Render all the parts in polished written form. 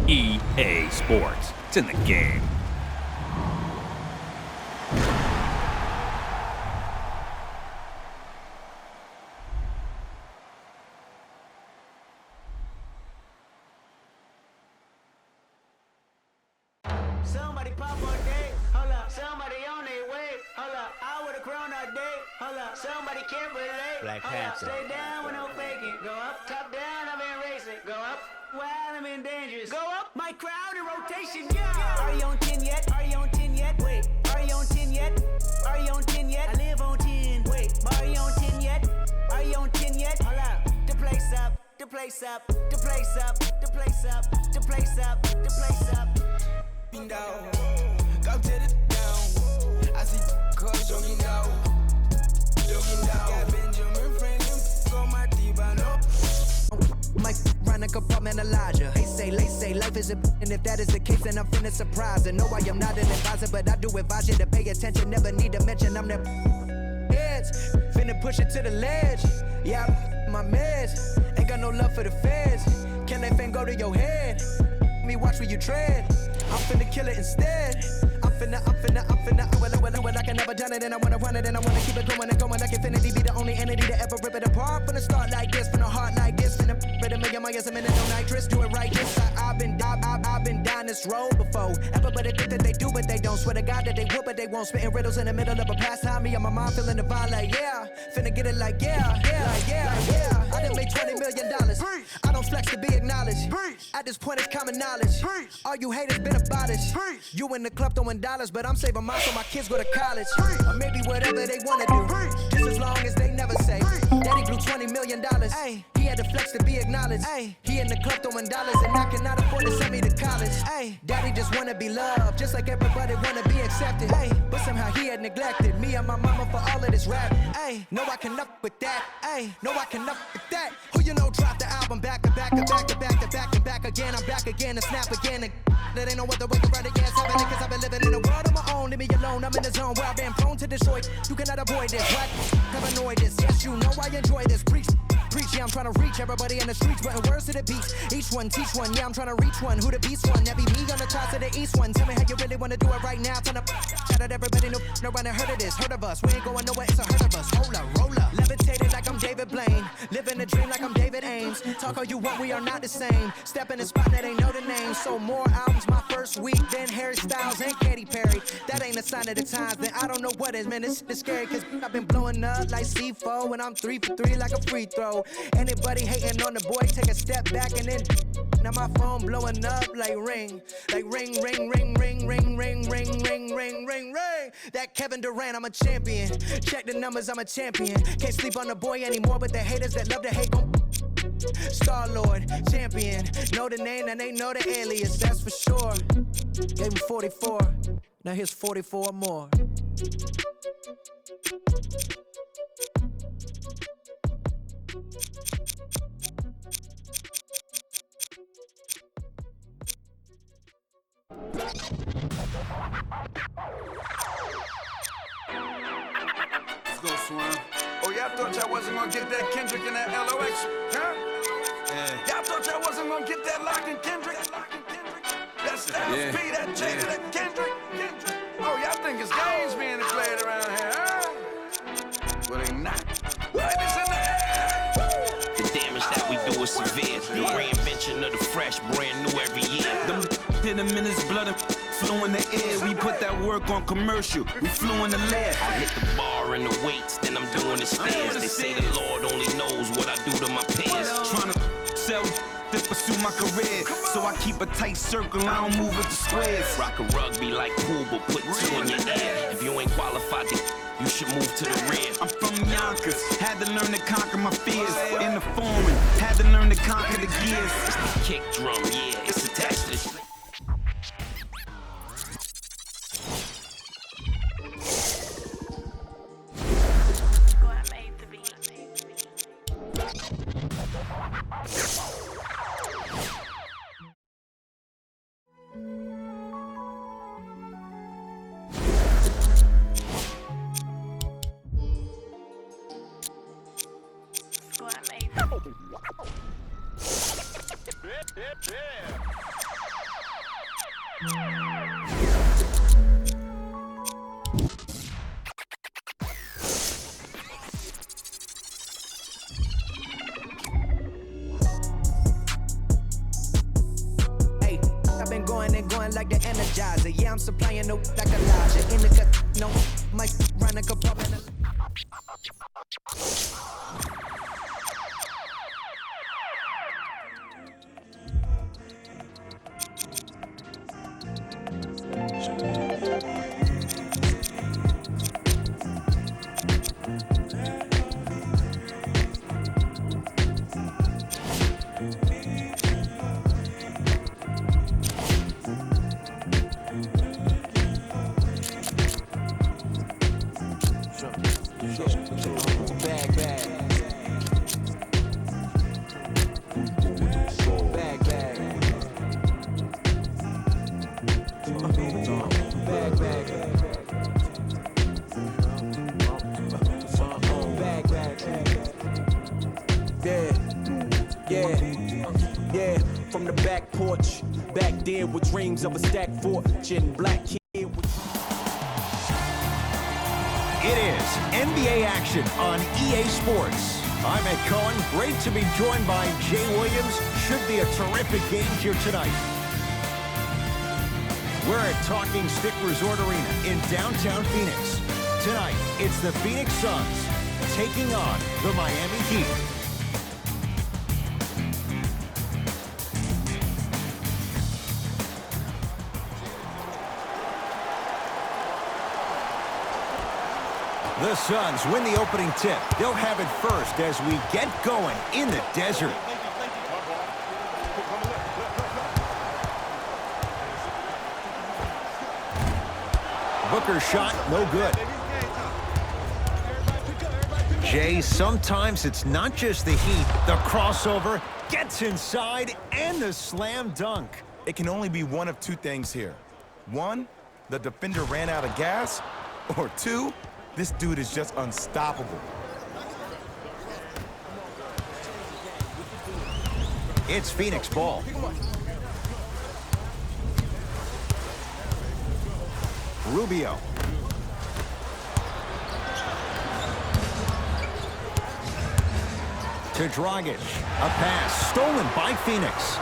EA Sports. It's in the game. Somebody pop on day, hold up. Somebody on their way, hold up. I would've grown all day, hold up. Somebody can't relate, Black hold up. Panther. Stay down with no faking. Go up, top down, I'm in racing. Go up, wild, I'm in dangerous. Go up, my crowd in rotation, yeah. Are you on 10 yet? Are you on 10 yet? Wait, are you on 10 yet? Are you on 10 yet? I live on 10. Wait, are you on 10 yet? Are you on 10 yet? Hold up, the place up, the place up, the place up, the place up, the place up, the place up. Down. Go to the down. I see cuz jogging down. Jogging down. Got Benjamin Franklin on my T-Bano. Mike run a compartmentalizer. They say life is a and if that is the case, then I'm finna surprise. And no, I am not an advisor, but I do advise you to pay attention. Never need to mention I'm the heads. Finna push it to the ledge. Yeah, my meds. Ain't got no love for the feds. Can that fan go to your head? Me watch where you tread. I'm finna kill it instead. I'm finna, well, I can never done it, and I wanna run it, and I wanna keep it going and going like infinity. Be the only entity to ever rip it apart. From the start like this, from the heart like this, finna rip it, million miles a minute, no nitrous. Do it right this. I've been down this road before. Everybody think that they do, but they don't. Swear to God that they would, but they won't. Spitting riddles in the middle of a pastime. Me and my mom feeling the vibe like yeah. Finna get it like yeah. I done made $20 million. I don't flex to be acknowledged. At this point, it's common knowledge. All you haters been about it. You in the club throwing dollars, but I'm saving mine so my kids go to college. Or maybe whatever they wanna do. Just as long as they never say. Daddy blew $20 million. Ay, he had to flex to be acknowledged. Ay, he in the club throwing dollars and I cannot afford to send me to college. Ay, Daddy just wanna be loved, just like everybody wanna be accepted. Ay, but somehow he had neglected me and my mama for all of this rap. Ay, no I can up with that. Ay, no I can up with that. Who you know dropped the album back to back to back to back to back to back again. I'm back again and snap again. And that ain't no other way to run against happening, cause I've been living in a world of my own. Leave me alone, I'm in the zone where I've been prone to destroy. You cannot avoid this, what? Have annoyed this, yes you know I enjoy this. Preach, yeah I'm trying to reach everybody in the streets, putting words to the beats. Each one teach one, yeah I'm trying to reach one. Who the beast one? That be me on the top to the east one. Tell me how you really wanna do it right now. Trying to shout out everybody, no one heard of this, heard of us. We ain't going nowhere, it's a hurt of us. Roll up, levitated like I'm David Blaine. Living a dream like I'm David Ames. Talk all you want, we are not the same. Step in the spot that ain't know the name. So more albums my first week than Harry Styles and Katy Perry. That ain't a sign of the times, then I don't know what is. Man, it's scary cause I've been blowing up like C4 and I'm 3 for 3 like a free throw. Anybody hating on the boy, take a step back and then now my phone blowing up like ring. Like ring. That Kevin Durant, I'm a champion. Check the numbers, I'm a champion. Can't sleep on the boy anymore, but the haters that love to hate gon' Star-Lord, champion. Know the name and they know the alias, that's for sure. Gave him 44, now here's 44 more. Let's go, Swan. Oh, y'all thought y'all wasn't gonna get that Kendrick and that LOX, huh? Yeah. Y'all thought y'all wasn't gonna get that Lock and Kendrick? That Styles P, that Jada, that Kendrick. Oh, y'all think it's games being played around here, huh? Well, they not. Ladies in the air. The damage that we do is severe. The reinvention of the fresh, brand new every year. Them hit him in his blood and flew in the air. We put that work on commercial. We flew in the lab. I hit the bar and the weights, then I'm doing the stairs. They say the Lord only knows what I do to my peers. Trying to sell to pursue my career. So I keep a tight circle, I don't move with the squares. Rock a rugby like pool, but put 2 in your ear. If you ain't qualified, you should move to the rear. I'm from Yonkers, had to learn to conquer my fears. In the foreign, had to learn to conquer the gears. It's the kick drum, yeah, it's attached to the Hey, I've been going and going like the Energizer. Yeah, I'm supplying no like Elijah. In the cut, no, might run a compartment. From the back porch, back there with dreams of a stacked fortune, black kid with... It is NBA action on EA Sports. I'm Ed Cohen. Great to be joined by Jay Williams. Should be a terrific game here tonight. We're at Talking Stick Resort Arena in downtown Phoenix. Tonight, it's the Phoenix Suns taking on the Miami Heat. The Suns win the opening tip. They'll have it first as we get going in the desert. Booker's shot, no good. Jay, sometimes it's not just the heat. The crossover gets inside and the slam dunk. It can only be one of two things here. One, the defender ran out of gas, or two, this dude is just unstoppable. It's Phoenix ball. Rubio. To Dragic. A pass stolen by Phoenix.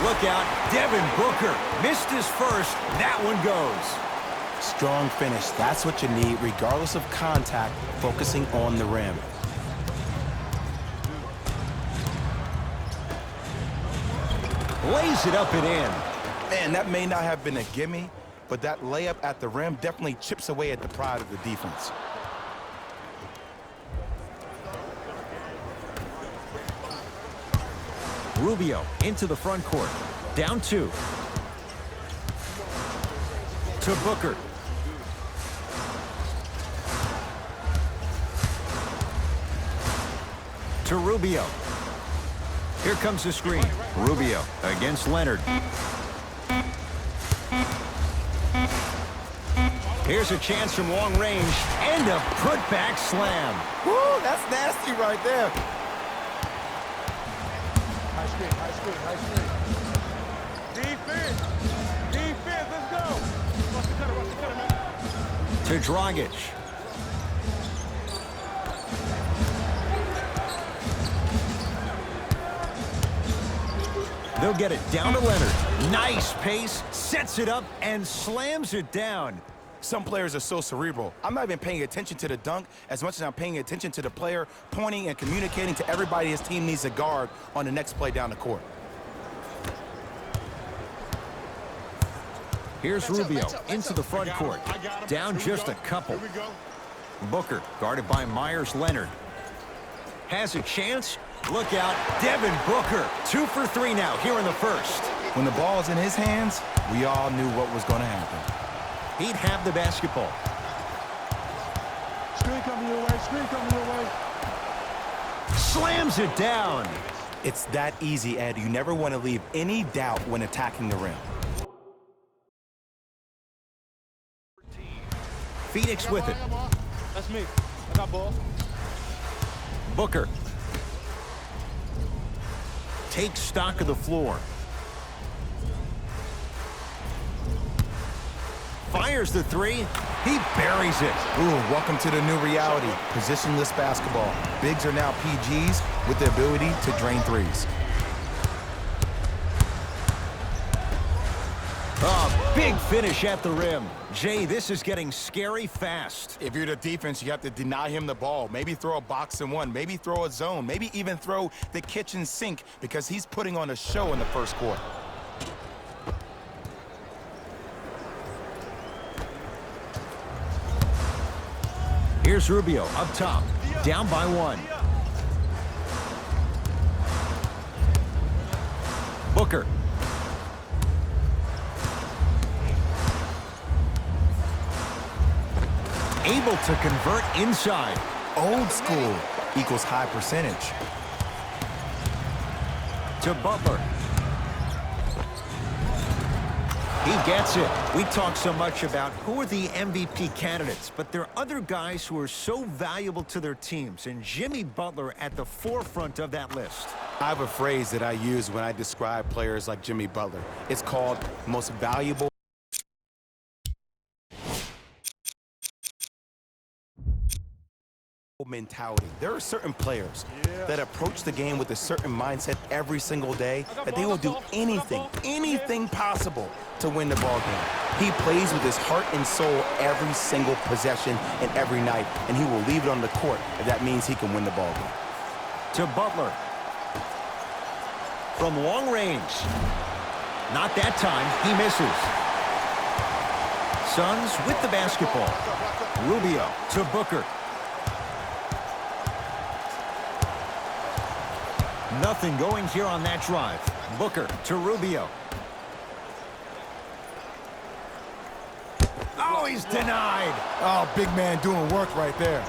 Look out, Devin Booker missed his first. That one goes. Strong finish. That's what you need, regardless of contact, focusing on the rim. Lays it up and in. Man, that may not have been a gimme, but that layup at the rim definitely chips away at the pride of the defense. Rubio into the front court. Down 2. To Booker. To Rubio. Here comes the screen. Rubio against Leonard. Here's a chance from long range and a putback slam. Woo, that's nasty right there. High screen. Defense, let's go. Watch the cutter, man. To Dragic. They'll get it down to Leonard. Nice pace, sets it up, and slams it down. Some players are so cerebral. I'm not even paying attention to the dunk as much as I'm paying attention to the player pointing and communicating to everybody his team needs to guard on the next play down the court. Here's Rubio into the front court. Down just a couple. Booker guarded by Myers Leonard. Has a chance. Look out, Devin Booker. 2 for 3 now here in the first. When the ball's in his hands, we all knew what was going to happen. He'd have the basketball. Screen coming your way. Slams it down. It's that easy, Ed. You never want to leave any doubt when attacking the rim. Phoenix with it. That's me. I got ball. Booker. Takes stock of the floor. Fires the three. He buries it. Ooh, welcome to the new reality. Positionless basketball. Bigs are now PGs with the ability to drain threes. A big finish at the rim. Jay, this is getting scary fast. If you're the defense, you have to deny him the ball. Maybe throw a box and one. Maybe throw a zone. Maybe even throw the kitchen sink because he's putting on a show in the first quarter. Here's Rubio up top, down by one. Booker. Able to convert inside. Old school equals high percentage. To Butler. He gets it. We talk so much about who are the MVP candidates, but there are other guys who are so valuable to their teams, and Jimmy Butler at the forefront of that list. I have a phrase that I use when I describe players like Jimmy Butler. It's called most valuable mentality. There are certain players that approach the game with a certain mindset every single day that they will do anything possible to win the ball game. He plays with his heart and soul every single possession and every night, and he will leave it on the court if that means he can win the ball game. To Butler. From long range. Not that time. He misses. Suns with the basketball. Rubio to Booker. Nothing going here on that drive. Booker to Rubio. Oh, he's denied. Oh, big man doing work right there.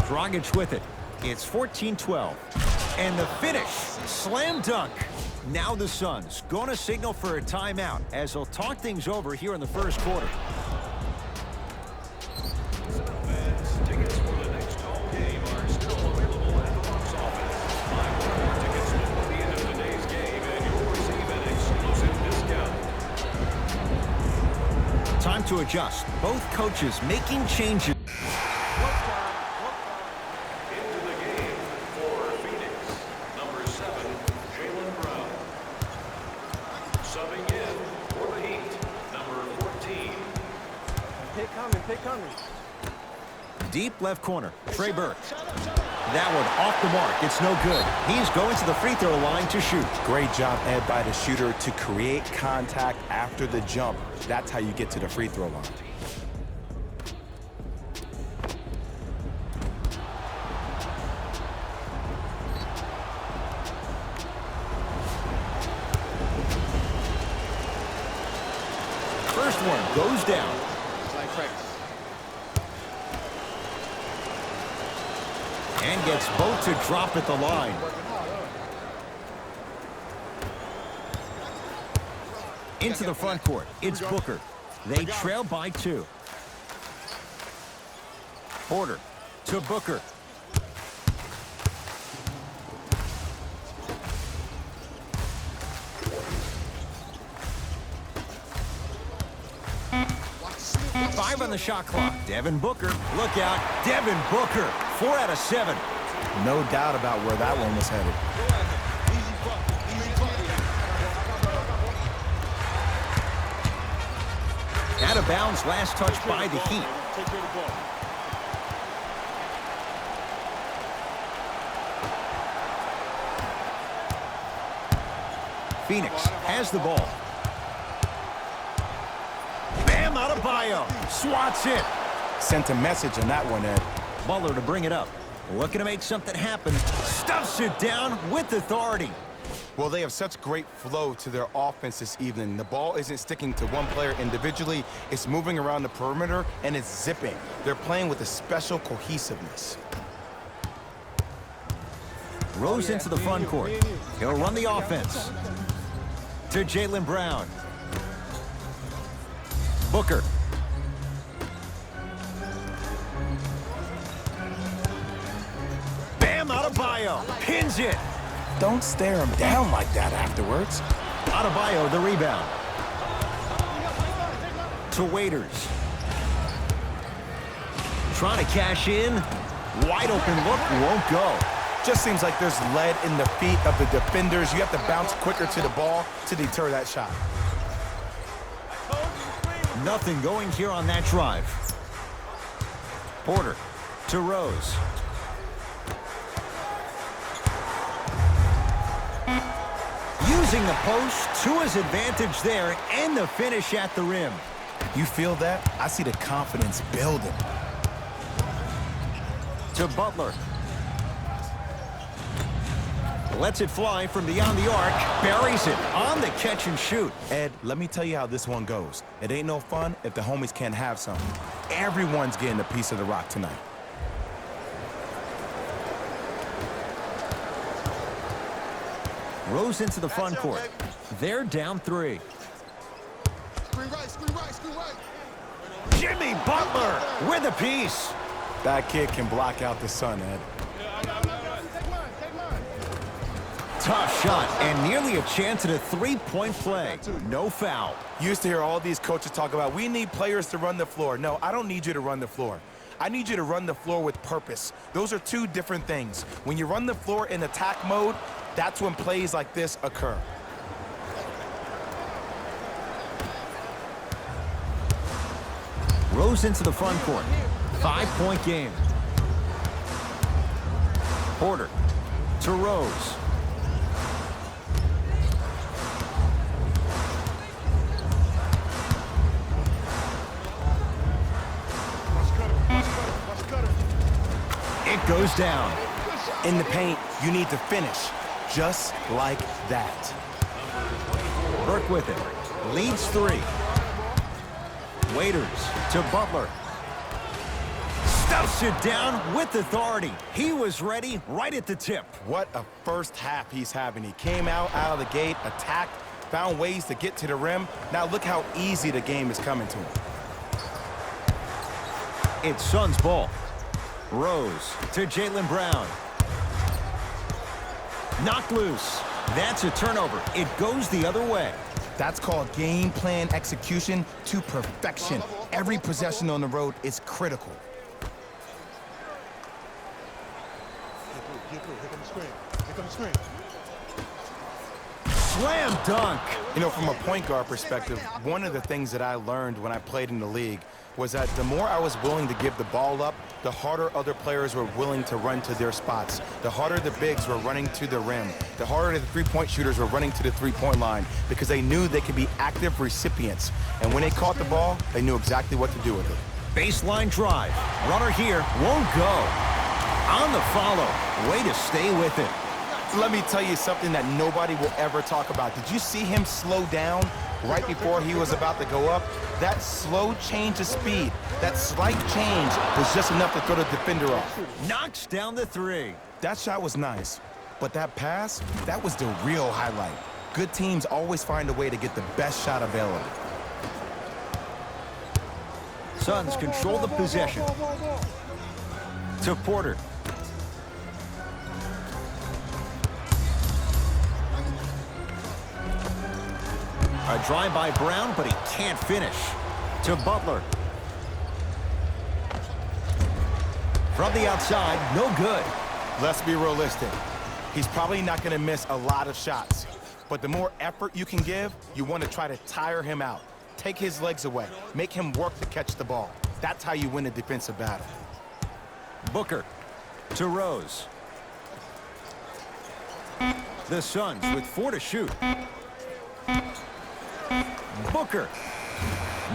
Dragic with it. It's 14-12. And the finish, slam dunk. Now the Suns going to signal for a timeout as they'll talk things over here in the first quarter. Tickets for the next home game are still available at the box office. Buy one tickets before the end of today's game and you'll receive an exclusive discount. Time to adjust. Both coaches making changes. Into the game for Phoenix, number 7, Jaylen Brown. Subbing in for the Heat, number 14. Pick coming. Deep left corner, Trey Burke. That one off the mark. It's no good. He's going to the free throw line to shoot. Great job, Ed, by the shooter to create contact after the jump. That's how you get to the free throw line. First one goes down. And gets both to drop at the line. Into the front court. It's Booker. They trail by 2. Porter to Booker. Five on the shot clock. Devin Booker. Look out. Devin Booker. 4 out of 7. No doubt about where that one was headed. Out of bounds. Last touch by the Heat. Phoenix has the ball. Bam Adebayo swats it. Sent a message on that one, Ed. Butler to bring it up. Looking to make something happen. Stuffs it down with authority. Well, they have such great flow to their offense this evening. The ball isn't sticking to one player individually. It's moving around the perimeter, and it's zipping. They're playing with a special cohesiveness. Rose into the front court. He'll run the offense. To Jaylen Brown. Booker. Bam Adebayo pins it. Don't stare him down like that afterwards. Adebayo the rebound. To Waiters. trying to cash in. Wide open look, won't go. Just seems like there's lead in the feet of the defenders. You have to bounce quicker to the ball to deter that shot. Nothing going here on that drive. Porter to Rose. Using the post to his advantage there, and the finish at the rim. You feel that? I see the confidence building. To Butler. Lets it fly from beyond the arc. Buries it on the catch and shoot. Ed, let me tell you how this one goes. It ain't no fun if the homies can't have something. Everyone's getting a piece of the rock tonight. Rose into the front court. They're down 3. Screen right. Jimmy Butler with a piece. That kid can block out the sun, Ed. Tough shot and nearly a chance at a 3-point play. No foul. You used to hear all these coaches talk about, we need players to run the floor. No, I don't need you to run the floor. I need you to run the floor with purpose. Those are two different things. When you run the floor in attack mode, that's when plays like this occur. Rose into the front court. 5-point game. Porter to Rose. It goes down. In the paint, you need to finish just like that. Burke with it. Leads 3. Waiters to Butler. Stuffs it down with authority. He was ready right at the tip. What a first half he's having. He came out of the gate, attacked, found ways to get to the rim. Now look how easy the game is coming to him. It's Suns ball. Rose to Jaylen Brown. Knocked loose. That's a turnover. It goes the other way. That's called game plan execution to perfection. Every possession on the road is critical. Here come the screen. Slam dunk. You know, from a point guard perspective, one of the things that I learned when I played in the league was that the more I was willing to give the ball up, the harder other players were willing to run to their spots. The harder the bigs were running to the rim. The harder the three-point shooters were running to the three-point line because they knew they could be active recipients. And when they caught the ball, they knew exactly what to do with it. Baseline drive. Runner here won't go. On the follow. Way to stay with it. Let me tell you something that nobody will ever talk about. Did you see him slow down right before he was about to go up? That slow change of speed, that slight change was just enough to throw the defender off. Knocks down the 3. That shot was nice, but that pass, that was the real highlight. Good teams always find a way to get the best shot available. Suns control the possession. To Porter. A drive by Brown, but he can't finish. To Butler. From the outside, no good. Let's be realistic. He's probably not going to miss a lot of shots. But the more effort you can give, you want to try to tire him out. Take his legs away. Make him work to catch the ball. That's how you win a defensive battle. Booker to Rose. The Suns with 4 to shoot. Booker.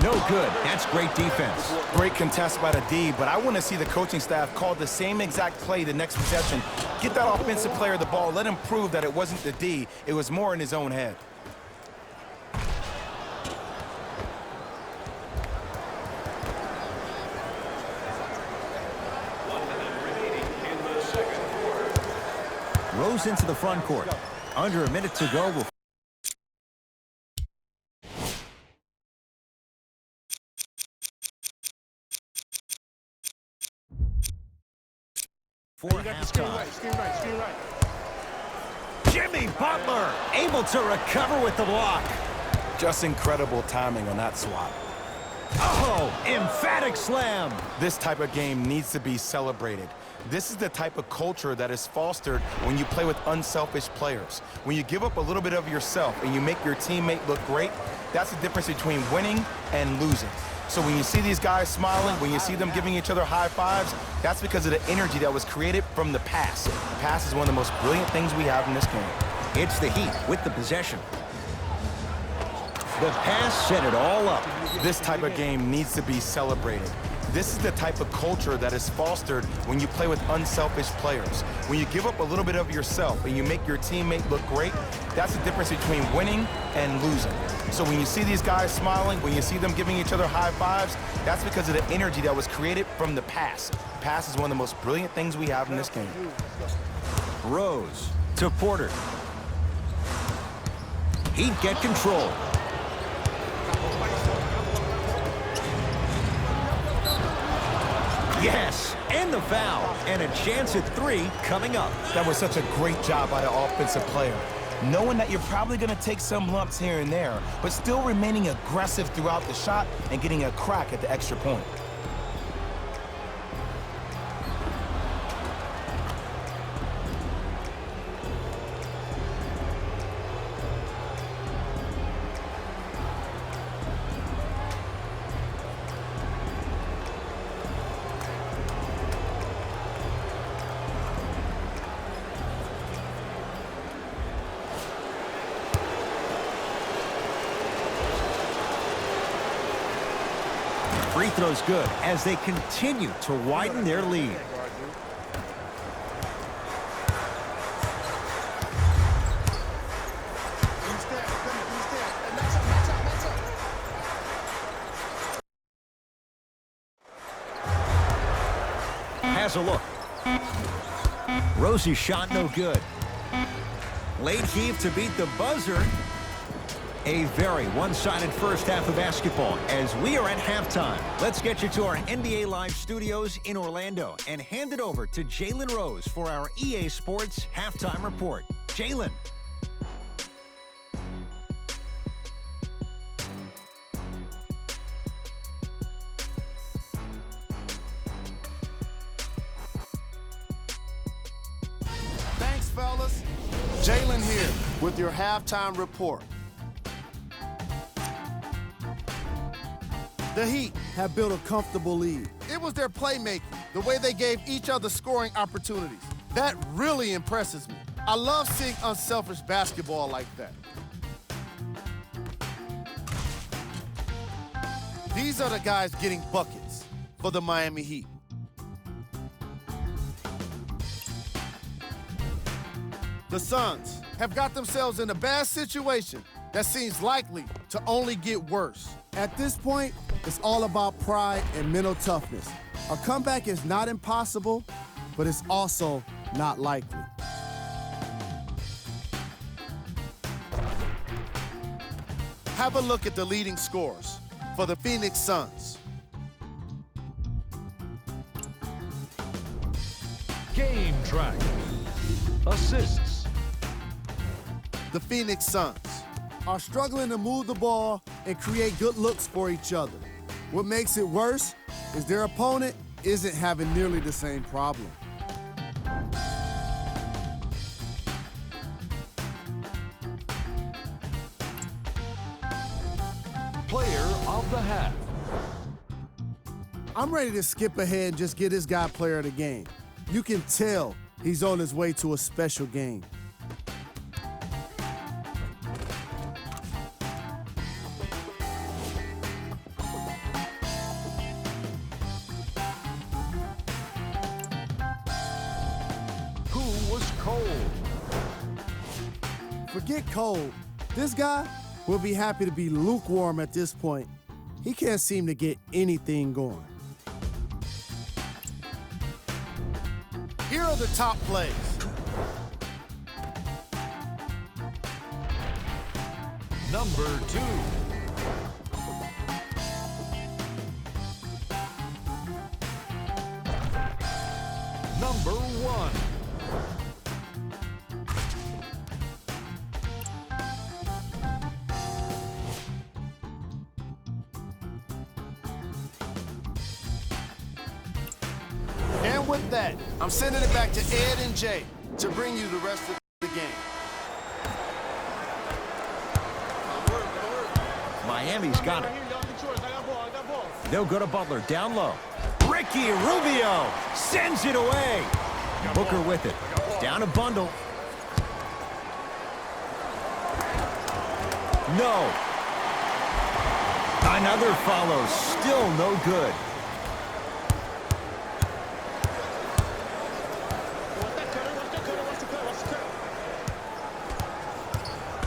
No good. That's great defense. Great contest by the D, but I want to see the coaching staff call the same exact play the next possession. Get that offensive player the ball. Let him prove that it wasn't the D. It was more in his own head. Rose into the front court. Under a minute to go. For halftime. Screen right. Jimmy Butler able to recover with the block. Just incredible timing on that swat. Oh, emphatic slam. This type of game needs to be celebrated. This is the type of culture that is fostered when you play with unselfish players. When you give up a little bit of yourself and you make your teammate look great, that's the difference between winning and losing. So when you see these guys smiling, when you see them giving each other high fives, that's because of the energy that was created from the pass. The pass is one of the most brilliant things we have in this game. It's the Heat with the possession. The pass set it all up. This type of game needs to be celebrated. This is the type of culture that is fostered when you play with unselfish players. When you give up a little bit of yourself and you make your teammate look great, that's the difference between winning and losing. So when you see these guys smiling, when you see them giving each other high fives, that's because of the energy that was created from the pass. The pass is one of the most brilliant things we have in this game. Rose to Porter. Heat get control. Yes, and the foul, and a chance at 3 coming up. That was such a great job by the offensive player. Knowing that you're probably going to take some lumps here and there, but still remaining aggressive throughout the shot and getting a crack at the extra point. Free throw's good as they continue to widen their lead. Has a look. Rosie's shot no good. Late heave to beat the buzzer. A very one-sided first half of basketball as we are at halftime. Let's get you to our NBA Live studios in Orlando and hand it over to Jalen Rose for our EA Sports Halftime Report. Jalen. Thanks, fellas. Jalen here with your halftime report. The Heat have built a comfortable lead. It was their playmaking, the way they gave each other scoring opportunities. That really impresses me. I love seeing unselfish basketball like that. These are the guys getting buckets for the Miami Heat. The Suns have got themselves in a bad situation that seems likely to only get worse. At this point, it's all about pride and mental toughness. A comeback is not impossible, but it's also not likely. Have a look at the leading scorers for the Phoenix Suns. Game track. Assists. The Phoenix Suns are struggling to move the ball and create good looks for each other. What makes it worse is their opponent isn't having nearly the same problem. Player of the half. I'm ready to skip ahead and just get this guy player of the game. You can tell he's on his way to a special game. Forget cold. This guy will be happy to be lukewarm at this point. He can't seem to get anything going. Here are the top plays. Number 2. Number 1. with that, I'm sending it back to Ed and Jay to bring you the rest of the game. Miami's got it. They'll go to Butler, down low. Ricky Rubio sends it away. Booker with it. Down a bundle. No. Another follow, still no good.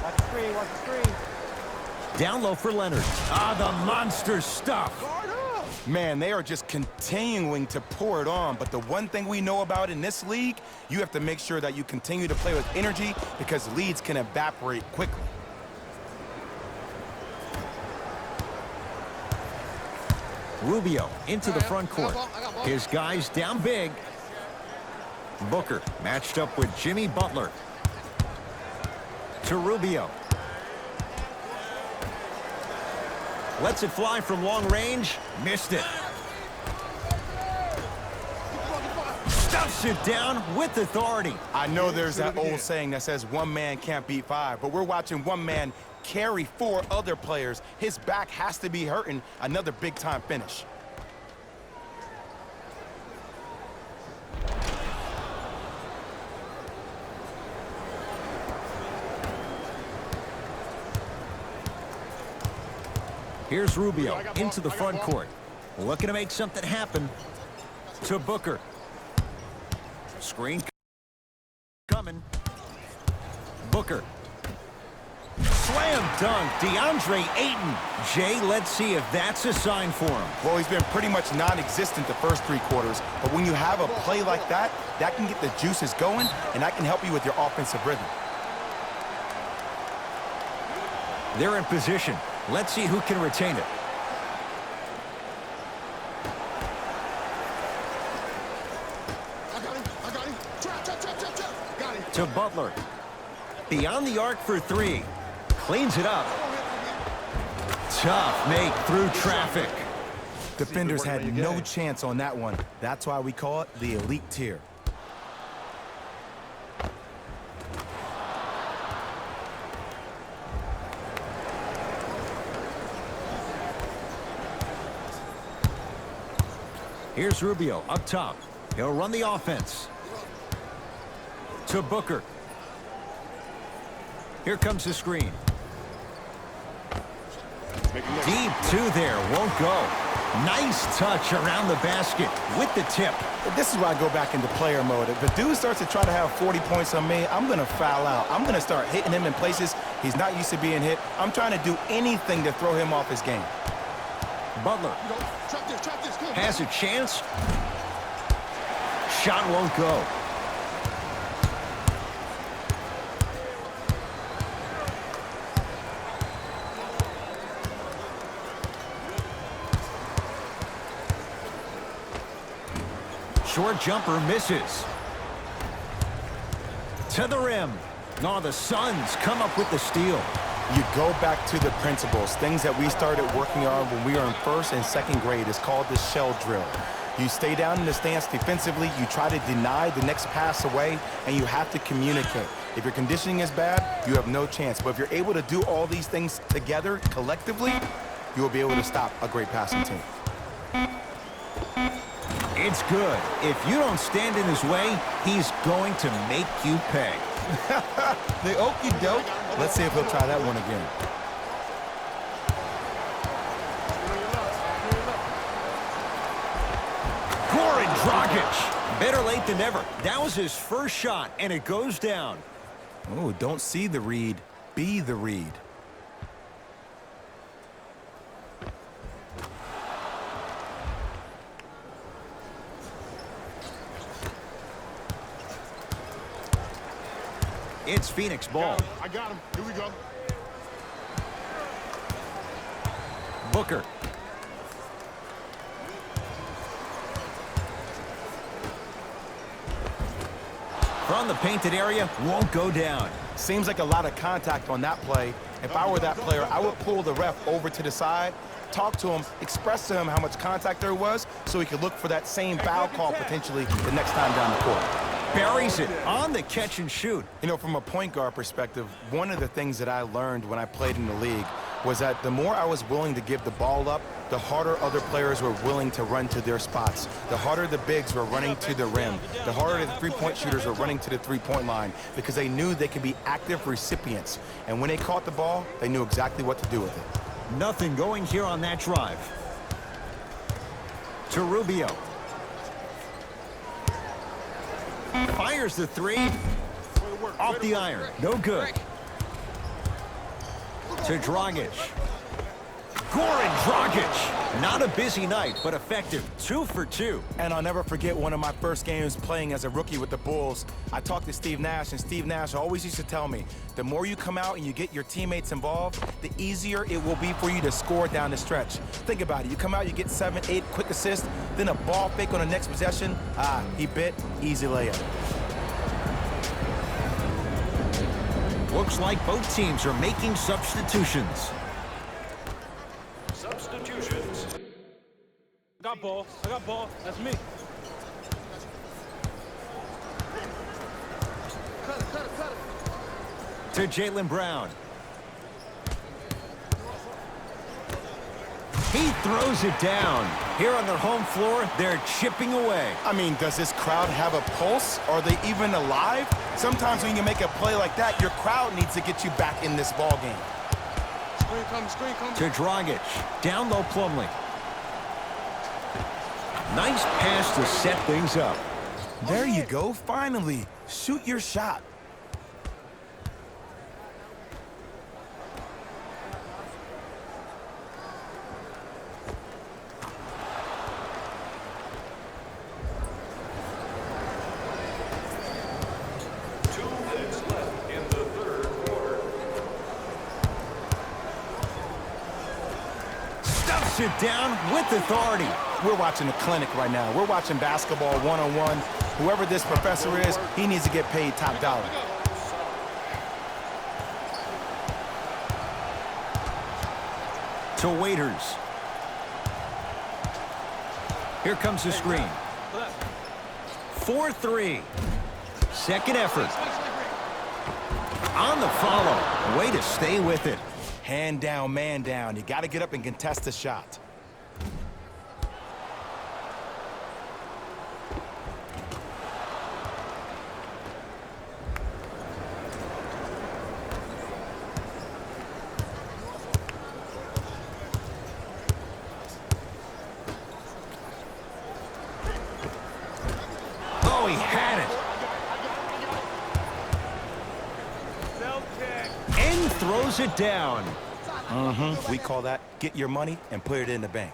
Watch the screen, watch the screen. Down low for Leonard. Ah, the monster stuff. Man, they are just continuing to pour it on. But the one thing we know about in this league, you have to make sure that you continue to play with energy because leads can evaporate quickly. Rubio into the front court. His guys down big. Booker matched up with Jimmy Butler. To Rubio. Lets it fly from long range. Missed it. Stuffs it down with authority. I know there's that old saying that says one man can't beat five, but we're watching one man carry 4 other players. His back has to be hurting. Another big-time finish. Here's Rubio into the front court. Looking to make something happen. To Booker. Screen coming. Booker. Slam dunk, DeAndre Ayton. Jay, let's see if that's a sign for him. Well, he's been pretty much non-existent the first 3 quarters, but when you have a play like that, that can get the juices going, and that can help you with your offensive rhythm. They're in position. Let's see who can retain it. I got him. Trap. Got him. To Butler. Beyond the arc for 3. Cleans it up. Tough make through traffic. Defenders had no chance on that one. That's why we call it the elite tier. Here's Rubio up top. He'll run the offense. To Booker. Here comes the screen. Deep 2 there, won't go. Nice touch around the basket with the tip. This is where I go back into player mode. If the dude starts to try to have 40 points on me, I'm going to foul out. I'm going to start hitting him in places he's not used to being hit. I'm trying to do anything to throw him off his game. Butler has a chance. Shot won't go. Short jumper misses. To the rim. No, the Suns come up with the steal. You go back to the principles, things that we started working on when we were in 1st and 2nd grade. It's called the shell drill. You stay down in the stance defensively, you try to deny the next pass away, and you have to communicate. If your conditioning is bad, you have no chance. But if you're able to do all these things together, collectively, you will be able to stop a great passing team. It's good. If you don't stand in his way, he's going to make you pay. The okey doke. Let's see if he'll try that one again. Goran Dragic. Better late than never. That was his first shot, and it goes down. Oh, don't see the read. Be the read. It's Phoenix ball. I got him. Here we go. Booker. from the painted area won't go down. Seems like a lot of contact on that play. If I were that player, I would pull the ref over to the side, talk to him, express to him how much contact there was so he could look for that same foul call potentially the next time down the court. Buries it on the catch and shoot. You know, from a point guard perspective, one of the things that I learned when I played in the league was that the more I was willing to give the ball up, the harder other players were willing to run to their spots. The harder the bigs were running to the rim. The harder the three-point shooters were running to the three-point line because they knew they could be active recipients. And when they caught the ball, they knew exactly what to do with it. Nothing going here on that drive. To Rubio. Fires the three. Off the iron. No good. To Dragic. Goran Dragic. Not a busy night, but effective. 2 for 2. And I'll never forget one of my first games playing as a rookie with the Bulls. I talked to Steve Nash, and Steve Nash always used to tell me, the more you come out and you get your teammates involved, the easier it will be for you to score down the stretch. Think about it. You come out, you get 7, 8 quick assists, then a ball fake on the next possession. He bit, easy layup. Looks like both teams are making substitutions. Substitutions. I got ball. That's me. Cut it. To Jaylen Brown. He throws it down. Here on their home floor, they're chipping away. I mean, does this crowd have a pulse? Are they even alive? Sometimes when you make a play like that, your crowd needs to get you back in this ball game. Screen coming. To Dragic. Down low Plumlee. Nice pass to set things up. There you go, finally. Shoot your shot. It down with authority. We're watching a clinic right now. We're watching basketball one-on-one. Whoever this professor is, he needs to get paid top dollar. To Waiters. Here comes the screen. 4-3. Second effort. On the follow. Way to stay with it. Hand down, man down. You got to get up and contest the shot. Oh, he had it. And throws it down. We call that get your money and put it in the bank.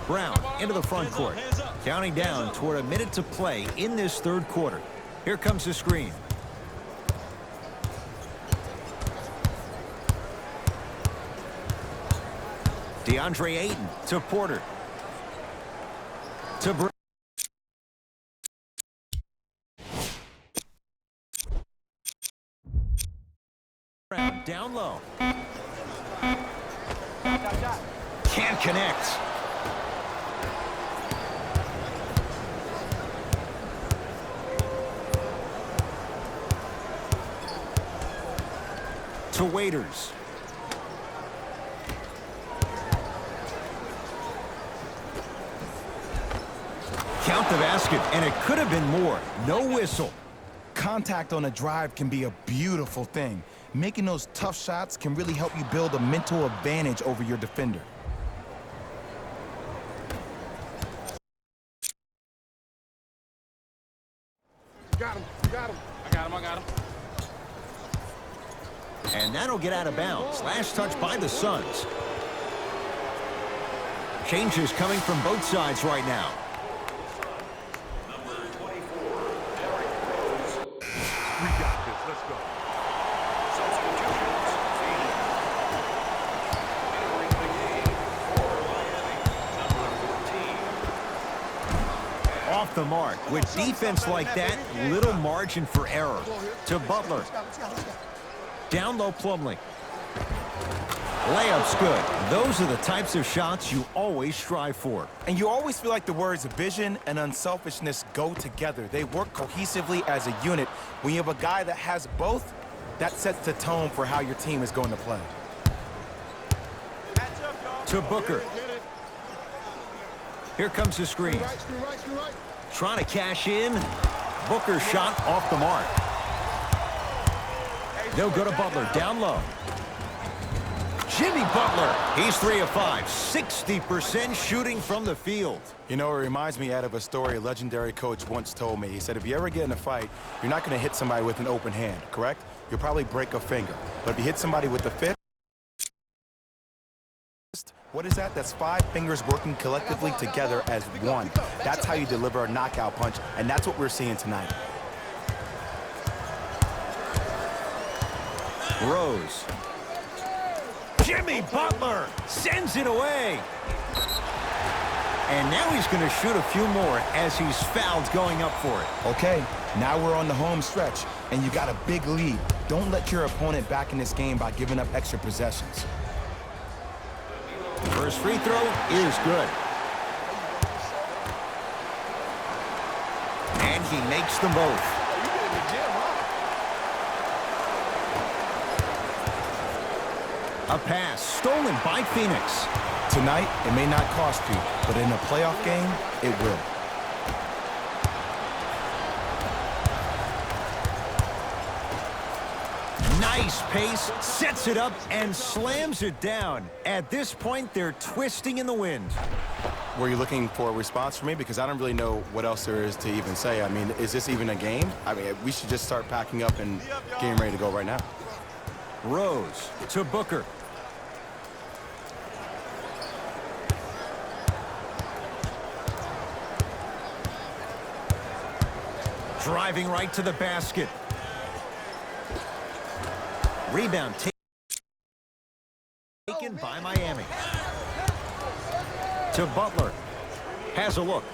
Brown into the front court. Counting down toward a minute to play in this third quarter. Here comes the screen. DeAndre Ayton to Porter. To Brown. Down low. Can't connect. To Waiters. Count the basket, and it could have been more. No whistle. Contact on a drive can be a beautiful thing. Making those tough shots can really help you build a mental advantage over your defender. Got him. I got him. And that'll get out of bounds. Last touch by the Suns. Changes coming from both sides right now. Number 24, Derrick Rose. We got this. Let's go. Substitutions. Entering the off the mark. With defense like that, little margin for error. To Butler. Down low, Plumlee. Layup's good. Those are the types of shots you always strive for. And you always feel like the words vision and unselfishness go together. They work cohesively as a unit. When you have a guy that has both, that sets the tone for how your team is going to play. To Booker. Here comes the screen. Trying to cash in. Booker's shot off the mark. They'll go to Butler, down low. Jimmy Butler, he's 3 of 5, 60% shooting from the field. You know, it reminds me out of a story a legendary coach once told me. He said, if you ever get in a fight, you're not going to hit somebody with an open hand, correct? You'll probably break a finger. But if you hit somebody with the fist, what is that? That's 5 fingers working collectively together as one. That's how you deliver a knockout punch, and that's what we're seeing tonight. Rose. Jimmy Butler sends it away. And now he's going to shoot a few more as he's fouled going up for it. Okay, now we're on the home stretch, and you got a big lead. Don't let your opponent back in this game by giving up extra possessions. First free throw is good. And he makes them both. A pass stolen by Phoenix. Tonight, it may not cost you, but in a playoff game, it will. Nice pace, sets it up, and slams it down. At this point, they're twisting in the wind. Were you looking for a response from me? Because I don't really know what else there is to even say. I mean, is this even a game? I mean, we should just start packing up and getting ready to go right now. Rose to Booker. Driving right to the basket. Rebound taken by Miami. To Butler. Has a look.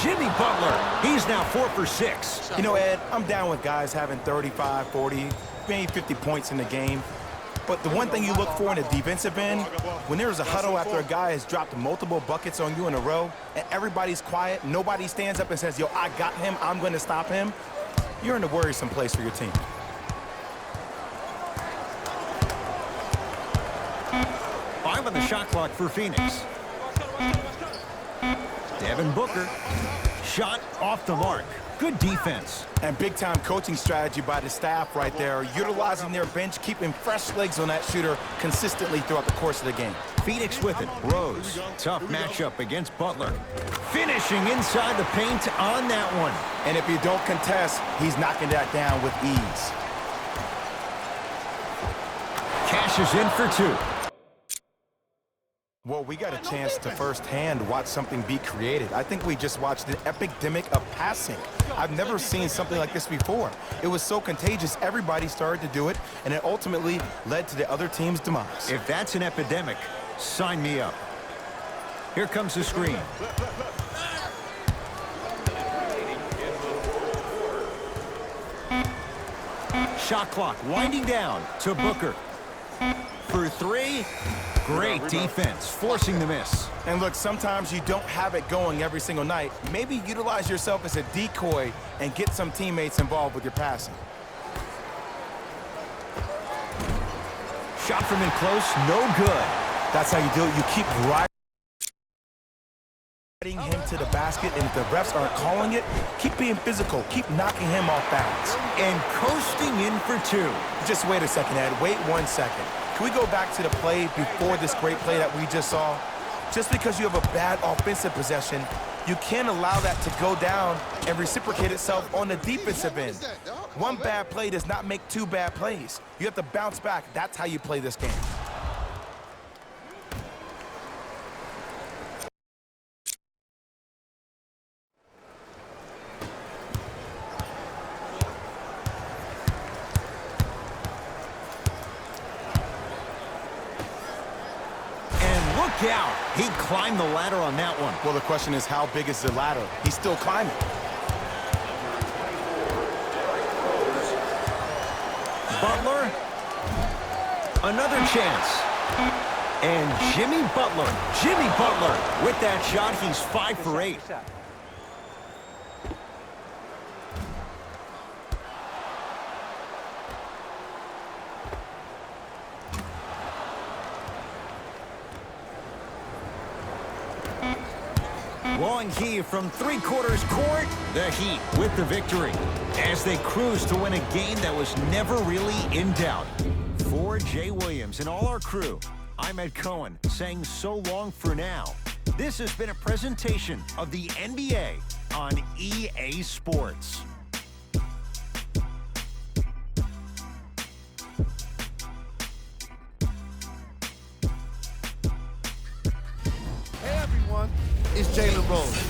Jimmy Butler. He's now 4 for 6. You know, Ed, I'm down with guys having 35, 40, maybe 50 points in the game. But the one thing you look for in a defensive end, when there's a huddle after a guy has dropped multiple buckets on you in a row, and everybody's quiet, nobody stands up and says, yo, I got him, I'm going to stop him, you're in a worrisome place for your team. Five on the shot clock for Phoenix. Devin Booker. Shot off the mark. Good defense. And big-time coaching strategy by the staff right there, utilizing their bench, keeping fresh legs on that shooter consistently throughout the course of the game. Phoenix with it. Rose. Tough matchup against Butler. Finishing inside the paint on that one. And if you don't contest, he's knocking that down with ease. Cashes in for 2. Well, we got a chance to firsthand watch something be created. I think we just watched an epidemic of passing. I've never seen something like this before. It was so contagious, everybody started to do it, and it ultimately led to the other team's demise. If that's an epidemic, sign me up. Here comes the screen. Shot clock winding down to Booker. For 3. Great defense, forcing the miss. And look, sometimes you don't have it going every single night. Maybe utilize yourself as a decoy and get some teammates involved with your passing. Shot from in close, no good. That's how you do it. You keep riding him to the basket, and if the refs aren't calling it, keep being physical. Keep knocking him off balance. And coasting in for 2. Just wait a second, Ed. Wait 1 second. Can we go back to the play before this great play that we just saw? Just because you have a bad offensive possession, you can't allow that to go down and reciprocate itself on the defensive end. One bad play does not make 2 bad plays. You have to bounce back. That's how you play this game. out. He climbed the ladder on that one. Well, the question is, how big is the ladder? He's still climbing. Butler. Another chance. And Jimmy Butler with that shot, he's 5 for 8. Long heave from three-quarters court. The Heat with the victory as they cruise to win a game that was never really in doubt. For Jay Williams and all our crew, I'm Ed Cohen saying so long for now. This has been a presentation of the NBA on EA Sports. Hey everyone, it's Jalen Rose,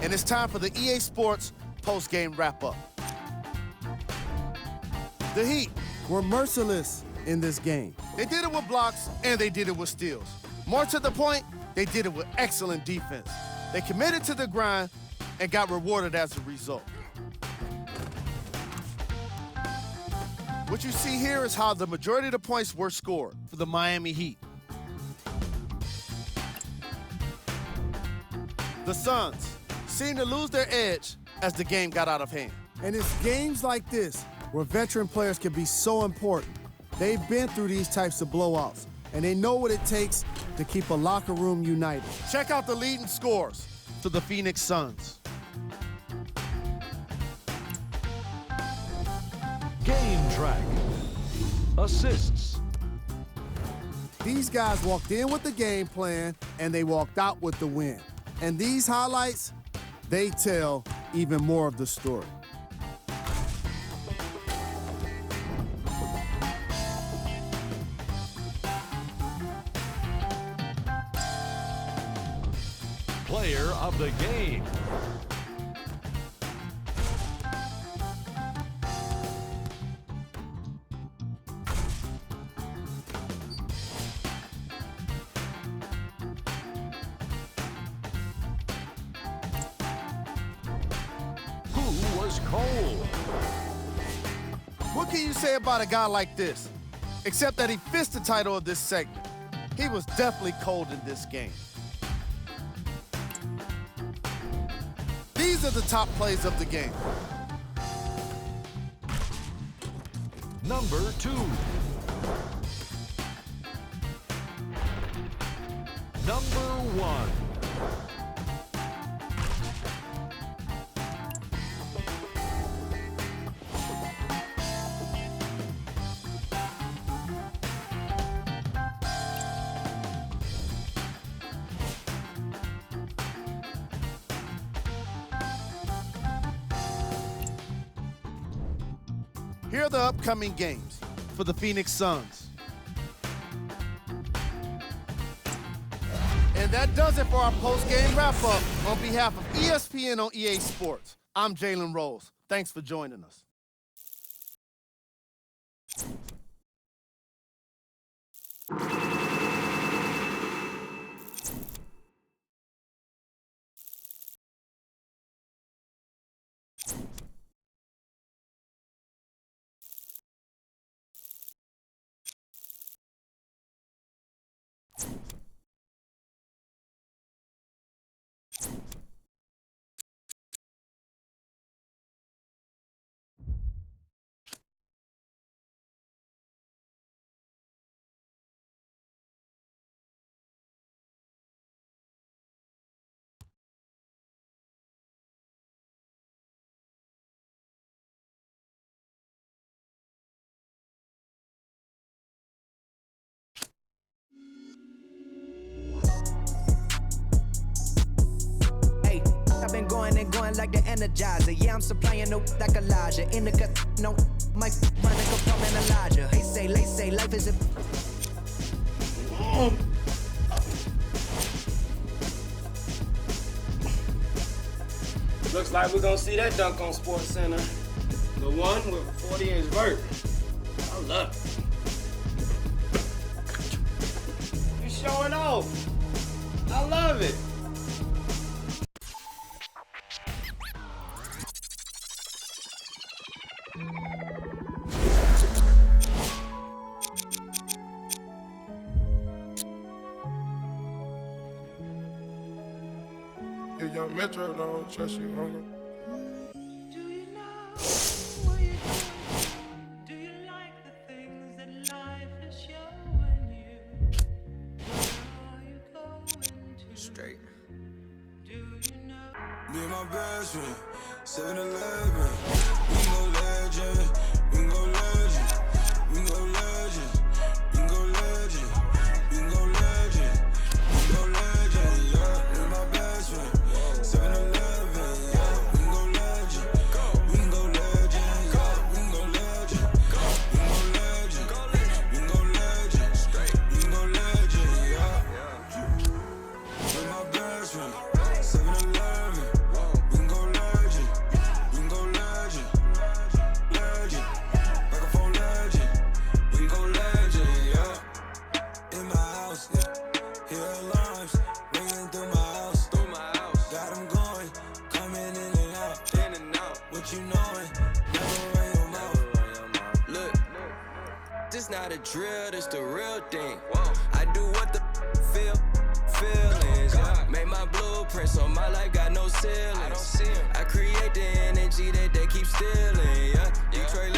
and it's time for the EA Sports post-game wrap-up. The Heat were merciless in this game. They did it with blocks, and they did it with steals. More to the point, they did it with excellent defense. They committed to the grind and got rewarded as a result. What you see here is how the majority of the points were scored for the Miami Heat. The Suns seemed to lose their edge as the game got out of hand. And it's games like this where veteran players can be so important. They've been through these types of blowouts, and they know what it takes to keep a locker room united. Check out the leading scores for the Phoenix Suns. Game track. Assists. These guys walked in with the game plan, and they walked out with the win. And these highlights, they tell even more of the story. Player of the game. Who was cold? What can you say about a guy like this? Except that he fits the title of this segment. He was definitely cold in this game. These are the top plays of the game. Number 2. Number 1. Here are the upcoming games for the Phoenix Suns. And that does it for our post-game wrap-up. On behalf of ESPN on EA Sports, I'm Jalen Rose. Thanks for joining us. I've been going and going like the Energizer. Yeah, I'm supplying no like Elijah. In the cut, no, my running come from an Elijah. They say life is a. Looks like we're gonna see that dunk on Sports Center. The one with 40-inch vert. I love it. You showing off. love it. Your young Metro don't trust you, homie. Straight. Me and my best friend, 7-Eleven. We can go legend, we can go legend, we can go legend, we can go legend, we can go legend, we can go legend, yeah. Me and my best friend, 7-Eleven, yeah. We can go legend, we can go legend, yeah. We can go legend, we can go legend, we can go legend, we can go legend, yeah. With my best friend, 7-Eleven, we can go legend, we can go legend, legend, like a phone legend, we can go legend, yeah. In my house, yeah. Hear alarms ringing through my house, got them going, coming in and out, what you knowin', never run your mouth. Look, this not a drill, this the real thing. I do what the feelings, yeah. Made my blueprint so my life got no ceilings. I create the energy that they keep stealing, yeah. Detroit